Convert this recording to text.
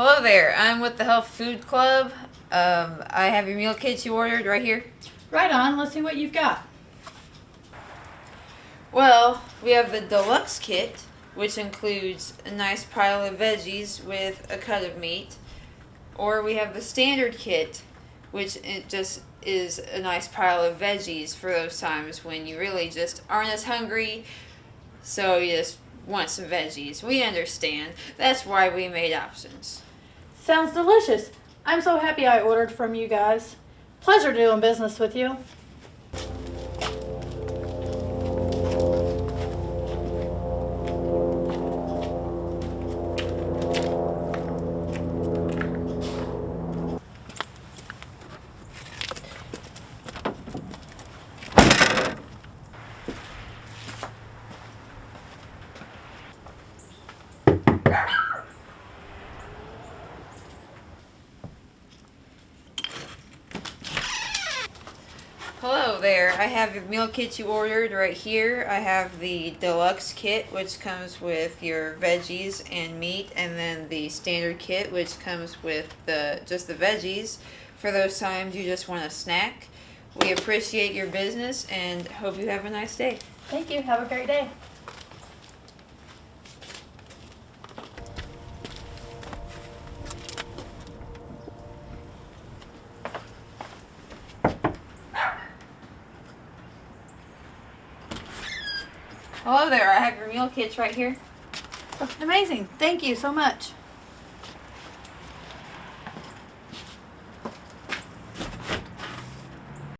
Hello there, I'm with the Health Food Club. I have your meal kits you ordered right here. Right on, let's see what you've got. Well, we have the deluxe kit, which includes a nice pile of veggies with a cut of meat. Or we have the standard kit, which it just is a nice pile of veggies for those times when you really just aren't as hungry, so you just want some veggies. We understand. That's why we made options. Sounds delicious. I'm so happy I ordered from you guys. Pleasure doing business with you. Hello there, I have your meal kit you ordered right here. I have the deluxe kit, which comes with your veggies and meat, and then the standard kit, which comes with just the veggies for those times you just want a snack. We appreciate your business and hope you have a nice day. Thank you. Have a great day. Hello there, I have your meal kits right here. Amazing. Thank you so much.